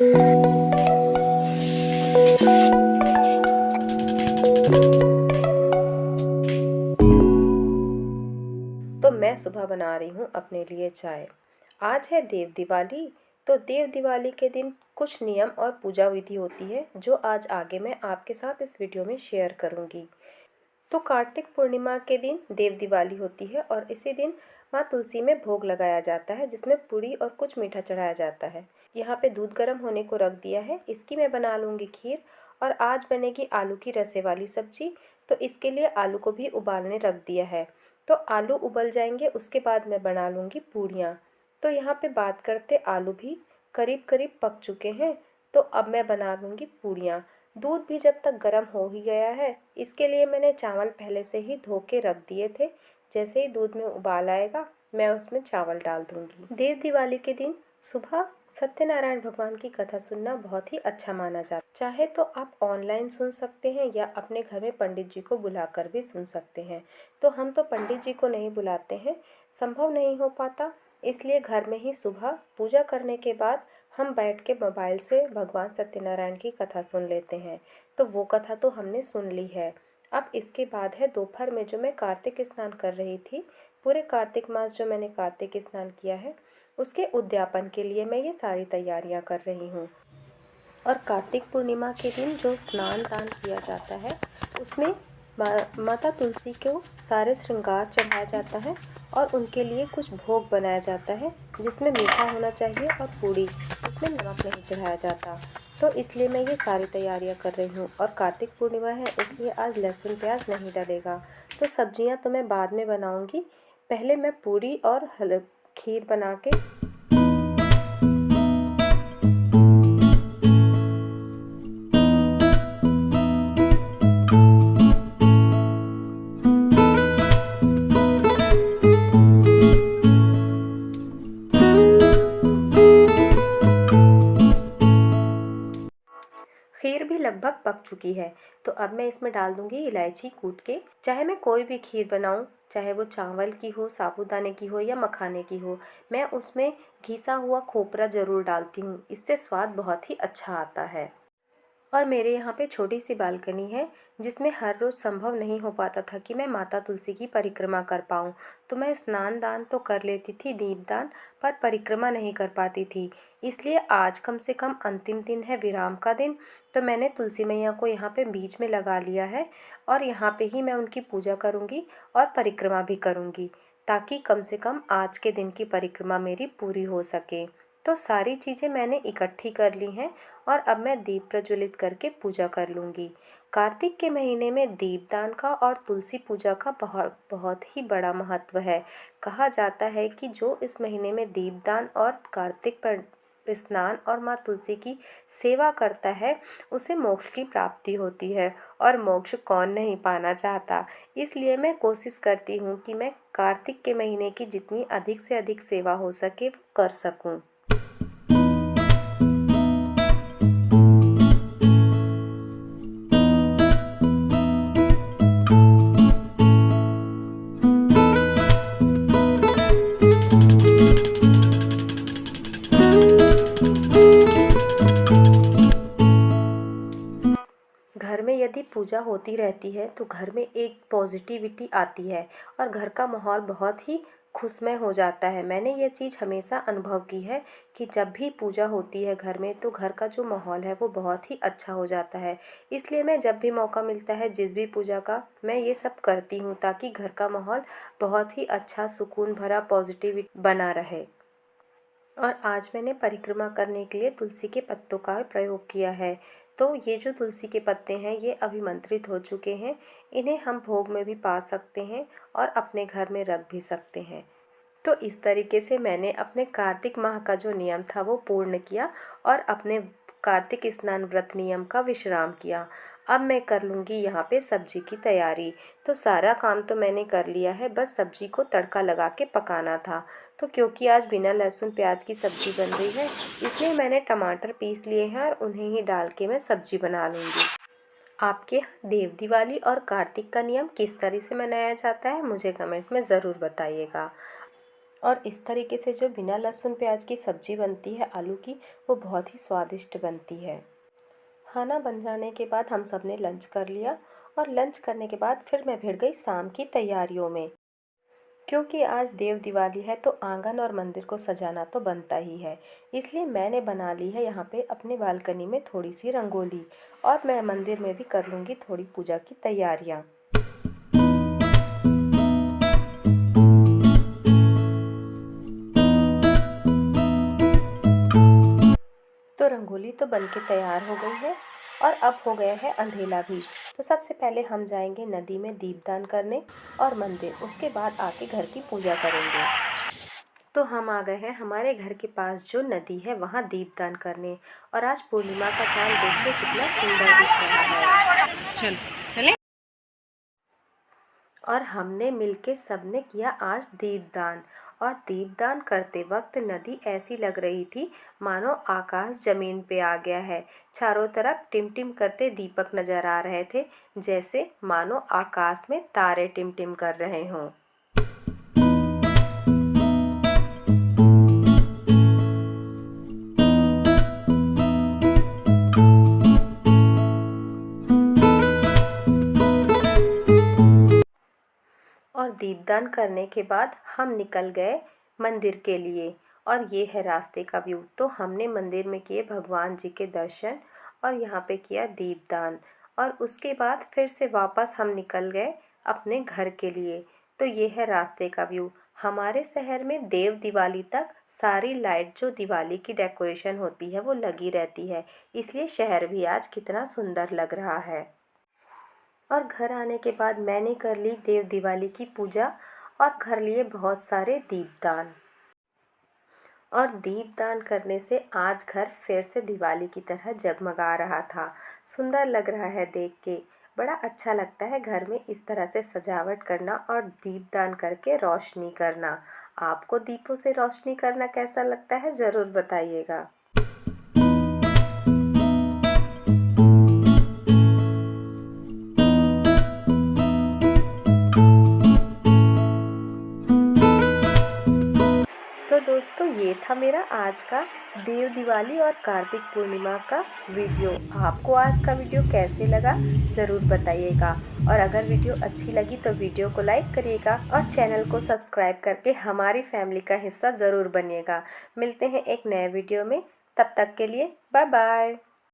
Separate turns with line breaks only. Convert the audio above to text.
तो मैं सुबह बना रही हूँ अपने लिए चाय। आज है देव दिवाली। तो देव दिवाली के दिन कुछ नियम और पूजा विधि होती है जो आज आगे मैं आपके साथ इस वीडियो में शेयर करूँगी। तो कार्तिक पूर्णिमा के दिन देव दिवाली होती है और इसी दिन माँ तुलसी में भोग लगाया जाता है, जिसमें पूरी और कुछ मीठा चढ़ाया जाता है। यहाँ पे दूध गर्म होने को रख दिया है, इसकी मैं बना लूँगी खीर। और आज बनेगी आलू की रसे वाली सब्जी। तो इसके लिए आलू को भी उबालने रख दिया है। तो आलू उबल जाएंगे, उसके बाद मैं बना लूँगी पूड़ियाँ। तो यहाँ पे बात करते आलू भी करीब करीब पक चुके हैं। तो अब मैं बना लूँगी पूड़ियाँ। दूध भी जब तक गर्म हो ही गया है, इसके लिए मैंने चावल पहले से ही धो के रख दिए थे। जैसे ही दूध में उबाल आएगा, मैं उसमें चावल डाल दूँगी। देव दिवाली के दिन सुबह सत्यनारायण भगवान की कथा सुनना बहुत ही अच्छा माना जाता है। चाहे तो आप ऑनलाइन सुन सकते हैं या अपने घर में पंडित जी को बुलाकर भी सुन सकते हैं। तो हम तो पंडित जी को नहीं बुलाते हैं, संभव नहीं हो पाता, इसलिए घर में ही सुबह पूजा करने के बाद हम बैठ के मोबाइल से भगवान सत्यनारायण की कथा सुन लेते हैं। तो वो कथा तो हमने सुन ली है। अब इसके बाद है दोपहर में जो मैं कार्तिक स्नान कर रही थी। पूरे कार्तिक मास जो मैंने कार्तिक स्नान किया है, उसके उद्यापन के लिए मैं ये सारी तैयारियां कर रही हूँ। और कार्तिक पूर्णिमा के दिन जो स्नान दान किया जाता है, उसमें माता तुलसी को सारे श्रृंगार चढ़ाया जाता है और उनके लिए कुछ भोग बनाया जाता है, जिसमें मीठा होना चाहिए और पूड़ी, इसमें नमक नहीं चढ़ाया जाता। तो इसलिए मैं ये सारी तैयारियां कर रही हूँ। और कार्तिक पूर्णिमा है, इसलिए आज लहसुन प्याज नहीं डलेगा। तो सब्जियां तो मैं बाद में बनाऊँगी, पहले मैं पूड़ी और खीर बना के खीर भी लगभग पक चुकी है। तो अब मैं इसमें डाल दूंगी इलायची कूट के। चाहे मैं कोई भी खीर बनाऊं, चाहे वो चावल की हो, साबूदाने की हो या मखाने की हो, मैं उसमें घिसा हुआ खोपरा ज़रूर डालती हूँ। इससे स्वाद बहुत ही अच्छा आता है। और मेरे यहाँ पे छोटी सी बालकनी है, जिसमें हर रोज़ संभव नहीं हो पाता था कि मैं माता तुलसी की परिक्रमा कर पाऊँ। तो मैं स्नान दान तो कर लेती थी, दीपदान, पर परिक्रमा नहीं कर पाती थी। इसलिए आज कम से कम अंतिम दिन है, विराम का दिन। तो मैंने तुलसी मैया को यहाँ पे बीच में लगा लिया है और यहाँ पे ही मैं उनकी पूजा करूँगी और परिक्रमा भी करूँगी, ताकि कम से कम आज के दिन की परिक्रमा मेरी पूरी हो सके। तो सारी चीज़ें मैंने इकट्ठी कर ली हैं और अब मैं दीप प्रज्वलित करके पूजा कर लूँगी। कार्तिक के महीने में दीपदान का और तुलसी पूजा का बहुत बहुत ही बड़ा महत्व है। कहा जाता है कि जो इस महीने में दीपदान और कार्तिक पर स्नान और माँ तुलसी की सेवा करता है, उसे मोक्ष की प्राप्ति होती है। और मोक्ष कौन नहीं पाना चाहता। इसलिए मैं कोशिश करती हूँ कि मैं कार्तिक के महीने की जितनी अधिक से अधिक सेवा हो सके वो कर सकूँ। घर में यदि पूजा होती रहती है तो घर में एक पॉजिटिविटी आती है और घर का माहौल बहुत ही खुशमय हो जाता है। मैंने ये चीज़ हमेशा अनुभव की है कि जब भी पूजा होती है घर में, तो घर का जो माहौल है वो बहुत ही अच्छा हो जाता है। इसलिए मैं जब भी मौका मिलता है, जिस भी पूजा का, मैं ये सब करती हूँ ताकि घर का माहौल बहुत ही अच्छा, सुकून भरा, पॉजिटिविटी बना रहे। और आज मैंने परिक्रमा करने के लिए तुलसी के पत्तों का प्रयोग किया है। तो ये जो तुलसी के पत्ते हैं, ये अभिमंत्रित हो चुके हैं। इन्हें हम भोग में भी पा सकते हैं और अपने घर में रख भी सकते हैं। तो इस तरीके से मैंने अपने कार्तिक माह का जो नियम था वो पूर्ण किया और अपने कार्तिक स्नान व्रत नियम का विश्राम किया। अब मैं कर लूँगी यहाँ पे सब्जी की तैयारी। तो सारा काम तो मैंने कर लिया है, बस सब्जी को तड़का लगा के पकाना था। तो क्योंकि आज बिना लहसुन प्याज की सब्जी बन रही है, इसलिए मैंने टमाटर पीस लिए हैं और उन्हें ही डाल के मैं सब्जी बना लूँगी। आपके यहाँ देव दिवाली और कार्तिक का नियम किस तरह से मनाया जाता है, मुझे कमेंट में ज़रूर बताइएगा। और इस तरीके से जो बिना लहसुन प्याज की सब्ज़ी बनती है आलू की, वो बहुत ही स्वादिष्ट बनती है। खाना बन जाने के बाद हम सब ने लंच कर लिया और लंच करने के बाद फिर मैं भिड़ गई शाम की तैयारियों में, क्योंकि आज देव दिवाली है तो आंगन और मंदिर को सजाना तो बनता ही है। इसलिए मैंने बना ली है यहाँ पे अपने बालकनी में थोड़ी सी रंगोली, और मैं मंदिर में भी कर लूँगी थोड़ी पूजा की तैयारियाँ। तो रंगोली तो बनके तैयार हो गई है और अब हो गया है अंधेला भी। तो सबसे पहले हम जाएंगे नदी में दीपदान करने और मंदिर, उसके बाद आके घर की पूजा करेंगे। तो हम आ गए हैं हमारे घर के पास जो नदी है वहाँ दीपदान करने, और आज पूर्णिमा का चांद देखिए कितना सुंदर दिख रहा है।
चल चले।
और हमने मिलके सबने किया आज दीपदान, और दीपदान करते वक्त नदी ऐसी लग रही थी मानो आकाश जमीन पे आ गया है। चारों तरफ टिमटिम करते दीपक नजर आ रहे थे, जैसे मानो आकाश में तारे टिमटिम कर रहे हों। और दीपदान करने के बाद हम निकल गए मंदिर के लिए, और ये है रास्ते का व्यू। तो हमने मंदिर में किए भगवान जी के दर्शन और यहाँ पे किया दीपदान, और उसके बाद फिर से वापस हम निकल गए अपने घर के लिए। तो ये है रास्ते का व्यू। हमारे शहर में देव दिवाली तक सारी लाइट जो दिवाली की डेकोरेशन होती है वो लगी रहती है, इसलिए शहर भी आज कितना सुंदर लग रहा है। और घर आने के बाद मैंने कर ली देव दिवाली की पूजा और घर लिए बहुत सारे दीपदान। और दीपदान करने से आज घर फिर से दिवाली की तरह जगमगा रहा था। सुंदर लग रहा है देख के, बड़ा अच्छा लगता है घर में इस तरह से सजावट करना और दीपदान करके रोशनी करना। आपको दीपों से रोशनी करना कैसा लगता है, ज़रूर बताइएगा। तो दोस्तों ये था मेरा आज का देव दिवाली और कार्तिक पूर्णिमा का वीडियो। आपको आज का वीडियो कैसे लगा ज़रूर बताइएगा, और अगर वीडियो अच्छी लगी तो वीडियो को लाइक करिएगा और चैनल को सब्सक्राइब करके हमारी फैमिली का हिस्सा ज़रूर बनिएगा। मिलते हैं एक नए वीडियो में, तब तक के लिए बाय बाय।